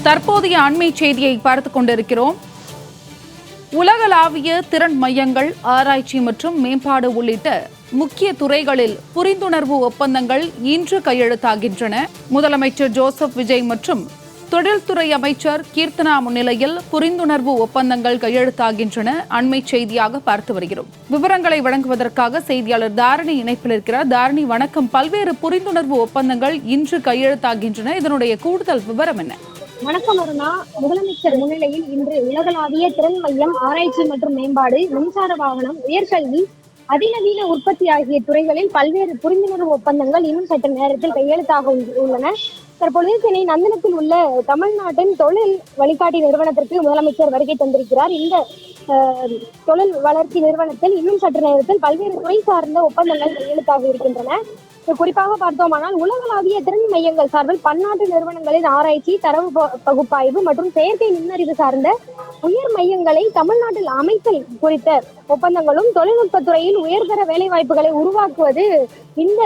தற்போதைய அண்மை செய்தியை பார்த்துக் கொண்டிருக்கிறோம். உலகளாவிய திறன் மையங்கள், ஆராய்ச்சி மற்றும் மேம்பாடு உள்ளிட்ட முக்கிய துறைகளில் புரிந்துணர்வு ஒப்பந்தங்கள் இன்று கையெழுத்தாகின்றன. முதலமைச்சர் ஜோசப் விஜய் மற்றும் தொழில்துறை அமைச்சர் கீர்த்தனா முன்னிலையில் புரிந்துணர்வு ஒப்பந்தங்கள் கையெழுத்தாகின்றன. அண்மை செய்தியாக பார்த்து வருகிறோம். விவரங்களை வழங்குவதற்காக செய்தியாளர் தாரணி இணைப்பில் இருக்கிறார். தாரணி, வணக்கம். பல்வேறு புரிந்துணர்வு ஒப்பந்தங்கள் இன்று கையெழுத்தாகின்றன. இதனுடைய கூடுதல் விவரம் என்ன? வணக்கம் அருணா. முதலமைச்சர் முன்னிலையில் இன்று உலகளாவிய திறன் மையம், ஆராய்ச்சி மற்றும் மேம்பாடு, மின்சார வாகனம், உயர்கல்வி, அதிநவீன உற்பத்தி ஆகிய துறைகளில் பல்வேறு புரிந்துணர்வு ஒப்பந்தங்கள் இன்னும் சற்று நேரத்தில் கையெழுத்தாக உள்ளன. தற்பொழுது சென்னை நந்தனத்தில் உள்ள தமிழ்நாட்டின் தொழில் வழிகாட்டி நிறுவனத்திற்கு முதலமைச்சர் வருகை தந்திருக்கிறார். இந்த தொழில் வளர்ச்சி நிறுவனத்தில் இன்னும் சற்று நேரத்தில் பல்வேறு துறை சார்ந்த ஒப்பந்தங்கள் கையெழுத்தாக இருக்கின்றன. குறிப்பாக பார்த்தோமானால் உலகளாவிய திறன் மையங்கள் சார்பில் பன்னாட்டு நிறுவனங்களின் ஆராய்ச்சி, தரவு பகுப்பாய்வு மற்றும் செயற்கை நுண்ணறிவு சார்ந்த உயர் மையங்களை தமிழ்நாட்டில் அமைத்தல் குறித்த ஒப்பந்தங்களும், தொழில்நுட்பத்துறையில் உயர்தர வேலைவாய்ப்புகளை உருவாக்குவது இந்த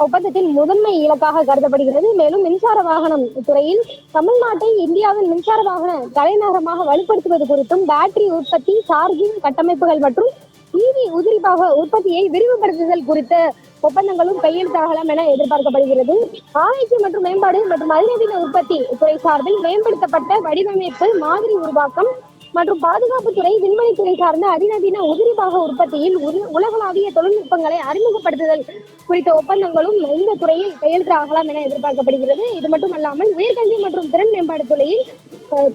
ஒப்பந்தத்தின் முதன்மை இலக்காக கருதப்படுகிறது. மேலும் மின்சார வாகனம் துறையில் தமிழ்நாட்டை இந்தியாவின் மின்சார வாகன தலைநகரமாக வலுப்படுத்துவது குறித்தும், பேட்டரி உற்பத்தி, சார்ஜிங் கட்டமைப்புகள் மற்றும் ஈவி உதிரிபாக உற்பத்தியை விரிவுபடுத்துதல் குறித்த ஒப்பந்தங்களும் கையெழுத்தாகலாம் என எதிர்பார்க்கப்படுகிறது. ஆராய்ச்சி மற்றும் மேம்பாடு மற்றும் அதிநவீன உற்பத்தி துறை சார்பில் மேம்படுத்தப்பட்ட வடிவமைப்பு, மாதிரி உருவாக்கம் மற்றும் பாதுகாப்புத்துறை, விண்வெளித்துறை சார்ந்த அதிநவீன உதிரிபாக உற்பத்தியில் உலகளாவிய தொழில்நுட்பங்களை அறிமுகப்படுத்துதல் குறித்த ஒப்பந்தங்களும் இந்த துறையில் கையெழுத்தாகலாம் என எதிர்பார்க்கப்படுகிறது. இது மட்டுமல்லாமல் உயர்கல்வி மற்றும் திறன் மேம்பாடு துறையில்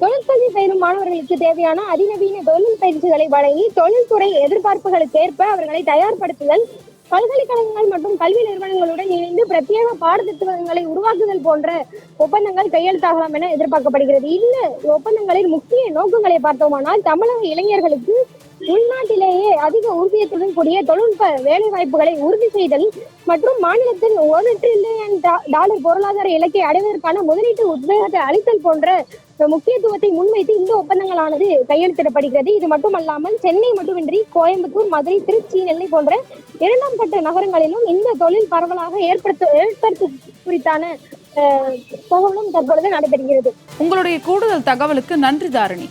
தொழிற்கல்வி பயிலும் மாணவர்களுக்கு தேவையான அதிநவீன தொழில் பயிற்சிகளை வழங்கி தொழில்துறை எதிர்பார்ப்புகளுக்கு ஏற்ப அவர்களை தயார்படுத்துதல், பல்கலைக்கழகங்கள் மற்றும் கல்வி நிறுவனங்களுடன் இணைந்து பிரத்யேக பாடத்திட்டங்களை உருவாக்குதல் போன்ற ஒப்பந்தங்கள் கையெழுத்தாகலாம் என எதிர்பார்க்கப்படுகிறது. இந்த ஒப்பந்தங்களின் முக்கிய நோக்கங்களை பார்த்தோமானால் தமிழக இளைஞர்களுக்கு உள்நாட்டிலேயே அதிக ஊதியத்துடன் கூடிய தொழில்நுட்ப வேலை வாய்ப்புகளை உறுதி செய்தல் மற்றும் மாநிலத்தின் $1 டிரில்லியன் பொருளாதார இலக்கை அடைவதற்கான முதலீட்டு உத்வேகத்தை அளித்தல் போன்ற முக்கியத்துவத்தை முன்வைத்து இந்த ஒப்பந்தங்களானது கையெழுத்திடப்படுகிறது. இது மட்டுமல்லாமல் சென்னை மட்டுமின்றி கோயம்புத்தூர், மதுரை, திருச்சி, நெல்லை போன்ற 2ஆம் கட்ட நகரங்களிலும் இந்த தொழில் பரவலாக ஏற்படுத்த குறித்தான தகவலும் தற்பொழுது நடைபெறுகிறது. உங்களுடைய கூடுதல் தகவலுக்கு நன்றி தாரணி.